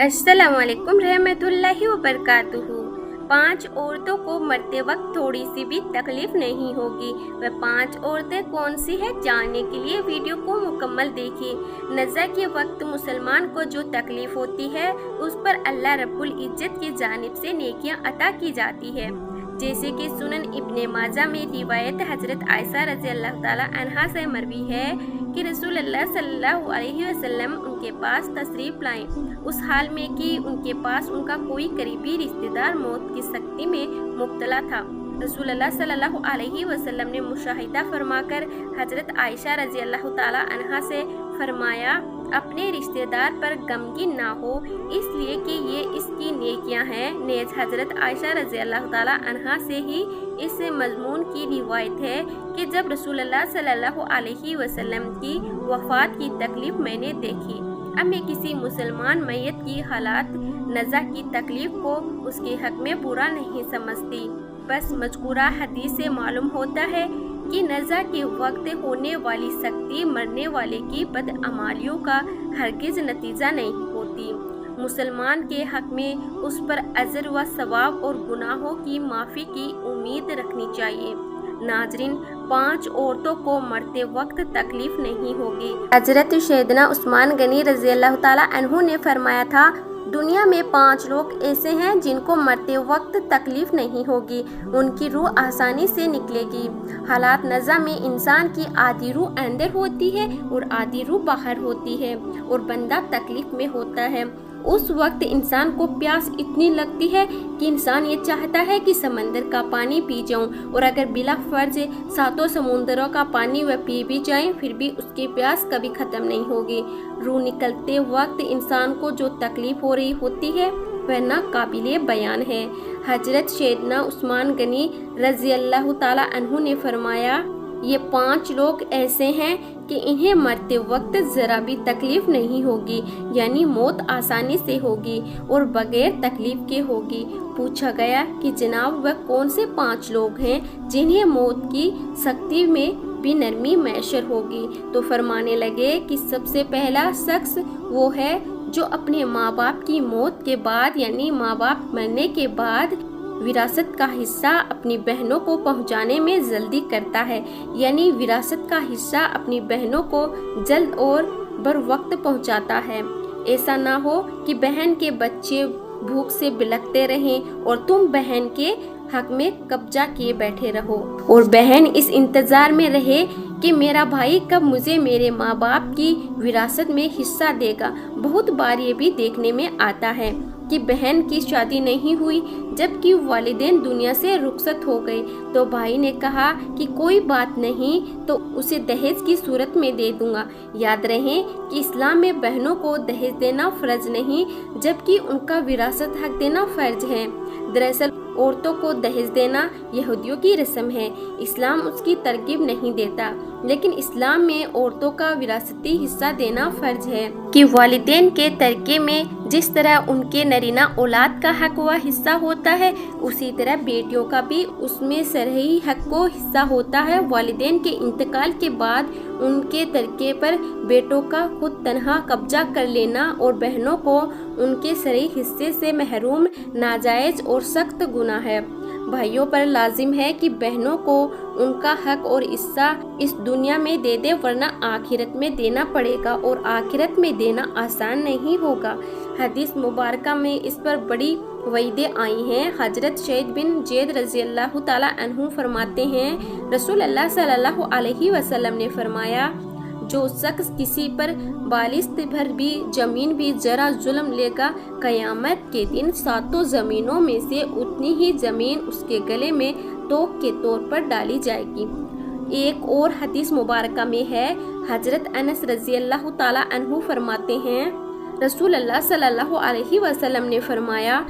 अस्सलाम वालेकुम रहमतुल्लाहि व बरकातुहू। 5 औरतों को मरते वक्त थोड़ी सी भी तकलीफ नहीं होगी। वह 5 औरतें कौन सी है, जानने के लिए वीडियो को मुकम्मल देखिए। नज़ा के वक्त मुसलमान को जो तकलीफ होती है उस पर अल्लाह रब्बुल इज्जत की जानिब से नेकियां अता की जाती है। जैसे कि सुनन इब्ने माजा में रिवायत हजरत आयशा रज़ी अल्लाह ताला अन्हा से मरवी है कि रसूलुल्लाह सल्लल्लाहु अलैहि वसल्लम उनके पास तशरीफ लाए, उस हाल में कि उनके पास उनका कोई करीबी रिश्तेदार मौत की सख्ती में मुब्तला था। रसूलुल्लाह सल्लल्लाहु अलैहि वसल्लम ने मुशाहिदा फरमाकर हजरत आयशा रज़ी अल्लाह ताला अन्हा से फरमाया, अपने रिश्तेदार पर गमगीन ना हो, इसलिए कि ये इसकी नेकियां हैं। नेज हजरत आयशा रज़ी अल्लाह ताला अन्हा से ही इस मजमून की रिवायत है कि जब रसूलुल्लाह सल्लल्लाहु अलैहि वसल्लम की वफ़ात की तकलीफ मैंने देखी। अब मैं किसी मुसलमान मैयत की हालात नज़ा की तकलीफ को उसके हक में बुरा नहीं समझती। बस मज़कूरा हदीस से मालूम होता है कि नज़ा के वक्त होने वाली सख्ती मरने वाले की बदअमालियों का हरगिज़ नतीजा नहीं होती। मुसलमान के हक में उस पर अजर व सवाब और गुनाहों की माफ़ी की उम्मीद रखनी चाहिए। नाजरीन, 5 औरतों को मरते वक्त तकलीफ नहीं होगी। हजरत सैयदना उस्मान गनी रज़ी अल्लाह ताला अन्हु ने फरमाया था, दुनिया में 5 लोग ऐसे हैं जिनको मरते वक्त तकलीफ नहीं होगी, उनकी रूह आसानी से निकलेगी। हालात नज़ा में इंसान की आधी रूह अंदर होती है और आधी रूह बाहर होती है और बंदा तकलीफ में होता है। उस वक्त इंसान को प्यास इतनी लगती है कि इंसान ये चाहता है कि समंदर का पानी पी जाऊं, और अगर बिला फर्ज 7 समुंदरों का वह पी भी जाए फिर भी उसकी प्यास कभी ख़त्म नहीं होगी। रूह निकलते वक्त इंसान को जो तकलीफ हो रही होती है वह ना काबिले बयान है। हजरत सैयदना उस्मान गनी रज़ी अल्लाह ताला अन्हु ने फरमाया, ये 5 लोग ऐसे हैं कि इन्हें मरते वक्त ज़रा भी तकलीफ नहीं होगी, यानी मौत आसानी से होगी और बगैर तकलीफ के होगी। पूछा गया कि जनाब वह कौन से 5 लोग हैं जिन्हें मौत की सख्ती में भी नरमी मैसर होगी, तो फरमाने लगे कि सबसे पहला शख्स वो है जो अपने माँ बाप की मौत के बाद, यानी माँ बाप मरने के बाद विरासत का हिस्सा अपनी बहनों को पहुंचाने में जल्दी करता है, यानी विरासत का हिस्सा अपनी बहनों को जल्द और बर वक्त पहुंचाता है। ऐसा ना हो कि बहन के बच्चे भूख से बिलखते रहें और तुम बहन के हक में कब्जा किए बैठे रहो और बहन इस इंतजार में रहे कि मेरा भाई कब मुझे मेरे माँ बाप की विरासत में हिस्सा देगा। बहुत बार ये भी देखने में आता है कि बहन की शादी नहीं हुई जबकि वालिदैन दुनिया से रुखसत हो गए, तो भाई ने कहा कि कोई बात नहीं, तो उसे दहेज की सूरत में दे दूंगा। याद रहे कि इस्लाम में बहनों को दहेज देना फर्ज नहीं जबकि उनका विरासत हक देना फर्ज है। दरअसल औरतों को दहेज देना यहूदियों की रस्म है, इस्लाम उसकी तरकीब नहीं देता, लेकिन इस्लाम में औरतों का विरासती हिस्सा देना फर्ज है कि वालिदैन के तरके में जिस तरह उनके नरीना औलाद का हक व हिस्सा होता है, उसी तरह बेटियों का भी उसमें सरही हक को हिस्सा होता है। वालिदैन के इंतकाल के बाद उनके तरके पर बेटों का खुद तनहा कब्जा कर लेना और बहनों को उनके सरही हिस्से से महरूम नाजायज और सख्त गुनाह है। भाइयों पर लाजिम है कि बहनों को उनका हक और हिस्सा इस दुनिया में दे दे, वरना आखिरत में देना पड़ेगा और आखिरत में देना आसान नहीं होगा। हदीस मुबारका में इस पर बड़ी वईदें आई हैं। हजरत सईद बिन जैद रज़ी अल्लाह ताला अन्हु फरमाते हैं, रसूलुल्लाह सल्लल्लाहु अलैहि वसल्लम ने फरमाया, जो शख्स किसी पर बालिस्त भर भी जमीन भी जरा जुल्म लेगा, कयामत के दिन 7 जमीनों में से उतनी ही जमीन उसके गले में तोक के तौर पर डाली जाएगी। एक और हदीस मुबारका में है, हजरत अनस रज़ी अल्लाह ताला अन्हु फरमाते हैं, रसूलुल्लाह सल्लल्लाहु अलैहि वसल्लम ने फरमाया,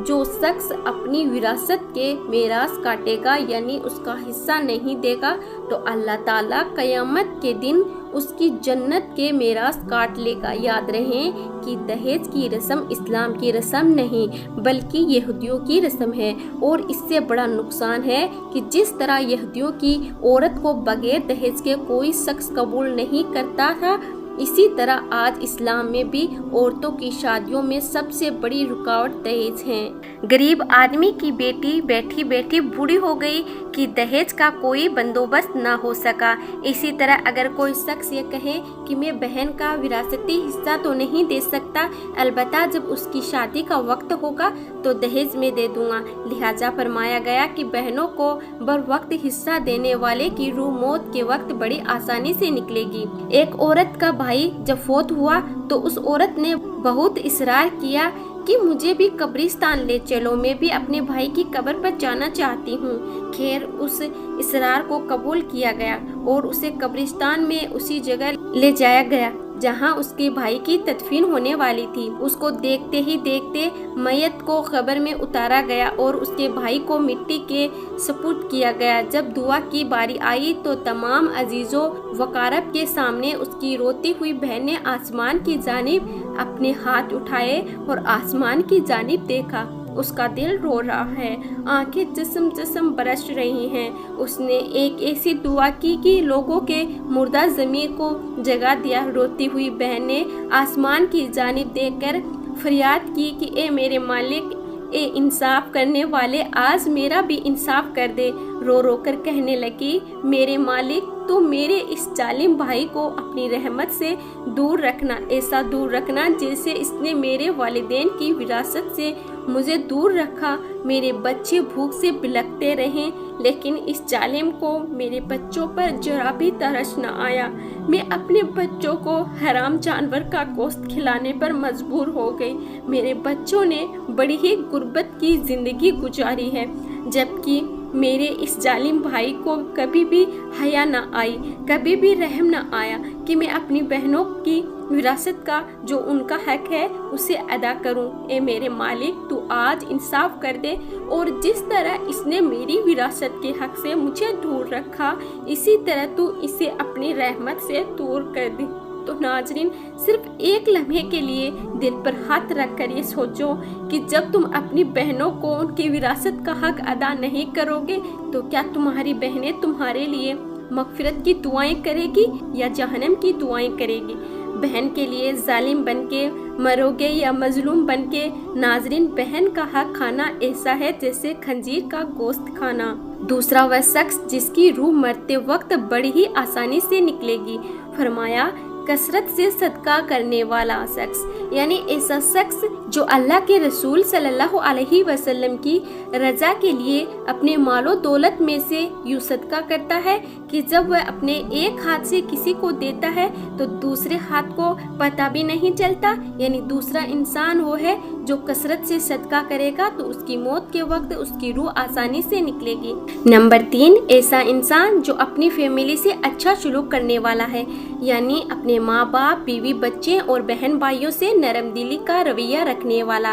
जो शख्स अपनी विरासत के मेरास काटेगा, यानी उसका हिस्सा नहीं देगा, तो अल्लाह ताला क़यामत के दिन उसकी जन्नत के मेरास काट लेगा। याद रहे कि दहेज की रस्म इस्लाम की रस्म नहीं बल्कि यहूदियों की रस्म है, और इससे बड़ा नुकसान है कि जिस तरह यहूदियों की औरत को बगैर दहेज के कोई शख्स कबूल नहीं करता था, इसी तरह आज इस्लाम में भी औरतों की शादियों में सबसे बड़ी रुकावट दहेज है। गरीब आदमी की बेटी बैठी बैठी बूढ़ी हो गई कि दहेज का कोई बंदोबस्त ना हो सका। इसी तरह अगर कोई शख्स ये कहे कि मैं बहन का विरासती हिस्सा तो नहीं दे सकता, अलबत्ता जब उसकी शादी का वक्त होगा तो दहेज में दे दूंगा। लिहाजा फरमाया गया कि बहनों को बर वक्त हिस्सा देने वाले की रूह मौत के वक्त बड़ी आसानी से निकलेगी। एक औरत का भाई जब फौत हुआ तो उस औरत ने बहुत इसरार किया कि मुझे भी कब्रिस्तान ले चलो, मैं भी अपने भाई की कब्र पर जाना चाहती हूँ। खैर उस इसरार को कबूल किया गया और उसे कब्रिस्तान में उसी जगह ले जाया गया जहाँ उसके भाई की तदफीन होने वाली थी। उसको देखते ही देखते मैयत को कब्र में उतारा गया और उसके भाई को मिट्टी के सपुर्द किया गया। जब दुआ की बारी आई तो तमाम अजीजों वकारब के सामने उसकी रोती हुई बहन ने आसमान की जानिब अपने हाथ उठाए और आसमान की जानिब देखा। उसका दिल रो रहा है, आंखें जिस्म जिस्म बरस रही हैं। उसने एक ऐसी दुआ की कि लोगों के मुर्दा ज़मीर को जगा दिया। रोती हुई बहन ने आसमान की जानिब देखकर फरियाद की कि ए मेरे मालिक, ए इंसाफ करने वाले, आज मेरा भी इंसाफ कर दे। रो रो कर कहने लगी, मेरे मालिक तो मेरे इस जालिम भाई को अपनी रहमत से दूर रखना, ऐसा दूर रखना जैसे इसने मेरे वालिदैन की विरासत से मुझे दूर रखा। मेरे बच्चे भूख से बिलखते रहें लेकिन इस जालिम को मेरे बच्चों पर जरा भी तरस न आया। मैं अपने बच्चों को हराम जानवर का गोश्त खिलाने पर मजबूर हो गई। मेरे बच्चों ने बड़ी ही गुर्बत की जिंदगी गुजारी है, जबकि मेरे इस जालिम भाई को कभी भी हया न आई, कभी भी रहम न आया कि मैं अपनी बहनों की विरासत का जो उनका हक है उसे अदा करूं। ए मेरे मालिक, तू आज इंसाफ कर दे और जिस तरह इसने मेरी विरासत के हक से मुझे दूर रखा, इसी तरह तू इसे अपनी रहमत से दूर कर दे। तो नाजरीन, सिर्फ एक लम्हे के लिए दिल पर हाथ रख कर ये सोचो कि जब तुम अपनी बहनों को उनकी विरासत का हक अदा नहीं करोगे तो क्या तुम्हारी बहनें तुम्हारे लिए मगफिरत की दुआएं करेगी या जहन्नम की दुआएं करेगी? बहन के लिए जालिम बनके मरोगे या मजलूम बनके? नाजरीन, बहन का हक खाना ऐसा है जैसे खंजीर का गोश्त खाना। दूसरा वह शख्स जिसकी रूह मरते वक्त बड़ी ही आसानी से निकलेगी। फरमाया, कसरत से सदका करने वाला शख्स, यानी ऐसा शख्स जो अल्लाह के रसूल सल्लल्लाहु अलैहि वसल्लम की रजा के लिए अपने मालो दौलत में से यूं सदका करता है कि जब वह अपने एक हाथ से किसी को देता है तो दूसरे हाथ को पता भी नहीं चलता। यानी दूसरा इंसान वो है जो कसरत से सदका करेगा तो उसकी मौत के वक्त उसकी रूह आसानी से निकलेगी। नंबर 3, ऐसा इंसान जो अपनी फैमिली से अच्छा सलूक करने वाला है, यानी अपने माँ बाप, बीवी, बच्चे और बहन भाइयों से नरम दिली का रवैया रखने वाला,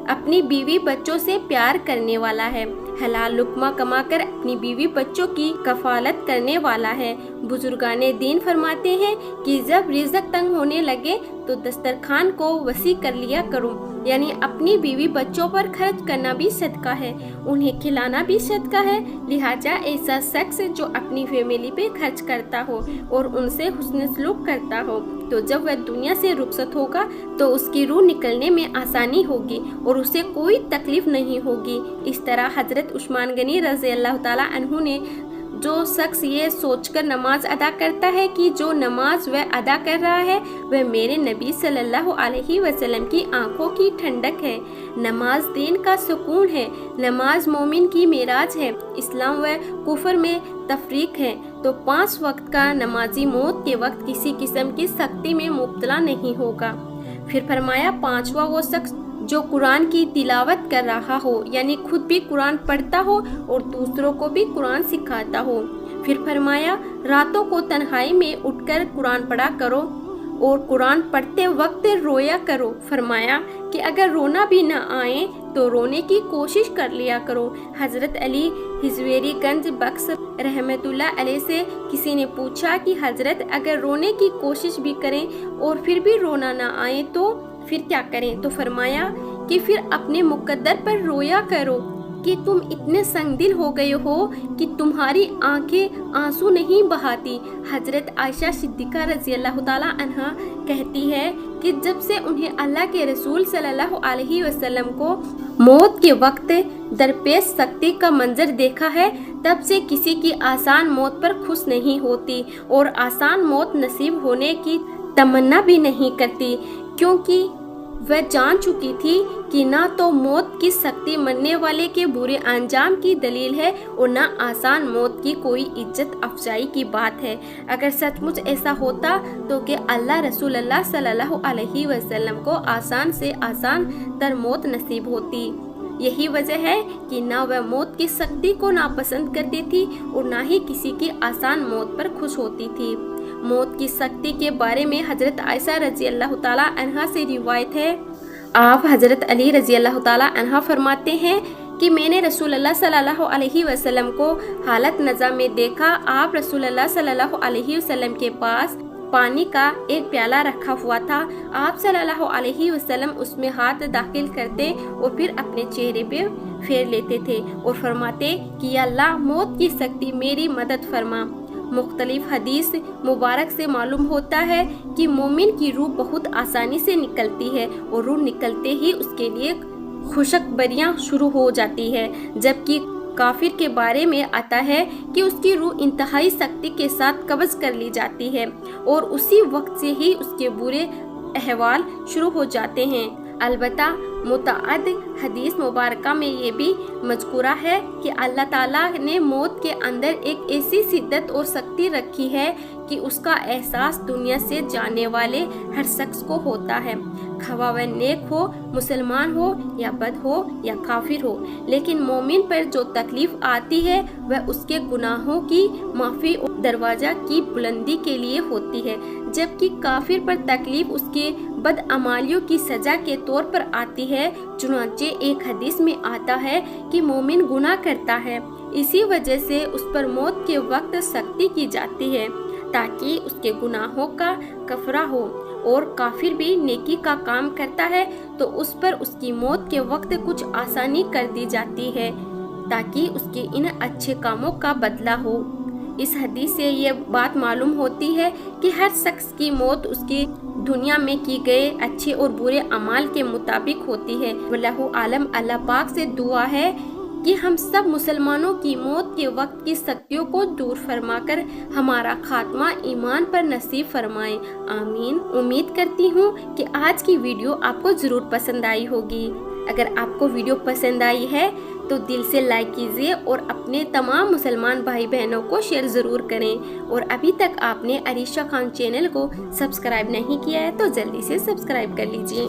अपनी बीवी बच्चों से प्यार करने वाला है, हलाल लुक्मा कमाकर अपनी बीवी बच्चों की कफालत करने वाला है। बुजुर्गाने दीन फरमाते हैं कि जब रिज़्क तंग होने लगे तो दस्तरखान को वसी कर लिया करो, यानी अपनी बीवी बच्चों पर खर्च करना भी सदका है, उन्हें खिलाना भी सदका है। लिहाजा ऐसा शख्स जो अपनी फैमिली पे खर्च करता हो और उनसे हुस्न सलूक करता हो तो जब वह दुनिया से रुखसत होगा तो उसकी रूह निकलने में आसानी होगी और उसे कोई तकलीफ नहीं होगी। इस तरह हजरत उस्मान गनी रज़ी अल्लाह ताला अन्हु ने जो शख्स ये सोचकर नमाज अदा करता है कि जो नमाज वह अदा कर रहा है वह मेरे नबी सल्लल्लाहु अलैहि वसल्लम की आंखों की ठंडक है, नमाज दीन का सुकून है, नमाज मोमिन की मेराज है, इस्लाम व कुफर में तफरीक है, तो 5 वक्त का नमाजी मौत के वक्त किसी किस्म की सख्ती में मुब्तला नहीं होगा। फिर फरमाया, 5वां वो शख्स जो कुरान की तिलावत कर रहा हो, यानी खुद भी कुरान पढ़ता हो और दूसरों को भी कुरान सिखाता हो। फिर फरमाया, रातों को तन्हाई में उठकर कुरान पढ़ा करो और कुरान पढ़ते वक्त रोया करो। फरमाया कि अगर रोना भी न आए तो रोने की कोशिश कर लिया करो। हजरत अली हिजवेरीगंज बख्श रहमतुल्लाह अलैह से किसी ने पूछा कि हजरत अगर रोने की कोशिश भी करें और फिर भी रोना न आए तो फिर क्या करें? तो फरमाया कि फिर अपने मुकद्दर पर रोया करो। کہ तुम इतने संगदिल हो गए हो कि तुम्हारी आंखें आंसू नहीं बहाती। हजरत आयशा सिद्दीक़ा रज़ी अल्लाह ताला अन्हा कहती है कि जब से उन्हें अल्लाह के रसूल सल्लल्लाहु अलैहि वसल्लम को मौत के वक्त दरपेश सख्ती का मंजर देखा है, तब से किसी की आसान मौत पर खुश नहीं होती और आसान मौत नसीब होने की तमन्ना भी नहीं करती, क्योंकि वह जान चुकी थी कि ना तो मौत की सख्ती मरने वाले के बुरे अंजाम की दलील है और ना आसान मौत की कोई इज्जत अफजाई की बात है। अगर सचमुच ऐसा होता तो कि अल्लाह रसूलुल्लाह सल्लल्लाहु अलैहि वसल्लम को आसान से आसान तर मौत नसीब होती। यही वजह है कि ना वह मौत की सख्ती को नापसंद करती थी और ना ही किसी की आसान मौत पर खुश होती थी। मौत की सख्ती के बारे में हजरत आयशा रज़ी अल्लाह ताला अन्हा से रिवायत है। आप हजरत अली रज़ी अल्लाह ताला अन्हा फरमाते हैं कि मैंने रसूलुल्लाह सल्लल्लाहु अलैहि वसल्लम को हालत नज़ा में देखा। आप रसूलुल्लाह सल्लल्लाहु अलैहि वसल्लम के पास पानी का एक प्याला रखा हुआ था। आप सल्लल्लाहु अलैहि वसल्लम उसमें हाथ दाखिल करते और फिर अपने चेहरे पे फेर लेते थे और फरमाते कि या अल्लाह मौत की सख्ती मेरी मदद फरमा। मुख्तलिफ हदीस मुबारक से मालूम होता है कि मोमिन की रूह बहुत आसानी से निकलती है और रूह निकलते ही उसके लिए खुशखबरियाँ शुरू हो जाती है, जबकि काफिर के बारे में आता है कि उसकी रूह इंतहाई सख्ती के साथ कब्ज़ कर ली जाती है और उसी वक्त से ही उसके बुरे अहवाल शुरू हो जाते हैं। अलबत्ता मुतअद्द हदीस मुबारका में ये भी मज़कूरा है कि अल्लाह ताला ने मौत के अंदर एक ऐसी शिद्दत और सख्ती रखी है कि उसका एहसास दुनिया से जाने वाले हर शख्स को होता है, खवा वह नेक हो, मुसलमान हो या बद हो या काफिर हो। लेकिन मोमिन पर जो तकलीफ आती है वह उसके गुनाहों की माफ़ी और दरवाज़ा की बुलंदी के लिए होती है, जबकि काफिर पर तकलीफ उसके बदअमालियों की सज़ा के तौर पर आती है। चुनांचे एक हदीस में आता है कि मोमिन गुनाह करता है, इसी वजह से उस पर मौत के वक्त सख्ती की जाती है ताकि उसके गुनाहों का कफरा हो, और काफिर भी नेकी का काम करता है तो उस पर उसकी मौत के वक्त कुछ आसानी कर दी जाती है ताकि उसके इन अच्छे कामों का बदला हो। इस हदीस से ये बात मालूम होती है कि हर शख्स की मौत उसकी दुनिया में की गए अच्छे और बुरे अमाल के मुताबिक होती है। वल्लाहु आलम। अल्लाह पाक से दुआ है कि हम सब मुसलमानों की मौत के वक्त की सख्तियों को दूर फरमाकर हमारा खात्मा ईमान पर नसीब फरमाए। आमीन। उम्मीद करती हूँ कि आज की वीडियो आपको ज़रूर पसंद आई होगी। अगर आपको वीडियो पसंद आई है तो दिल से लाइक कीजिए और अपने तमाम मुसलमान भाई बहनों को शेयर ज़रूर करें। और अभी तक आपने अरीशा खान चैनल को सब्सक्राइब नहीं किया है तो जल्दी से सब्सक्राइब कर लीजिए।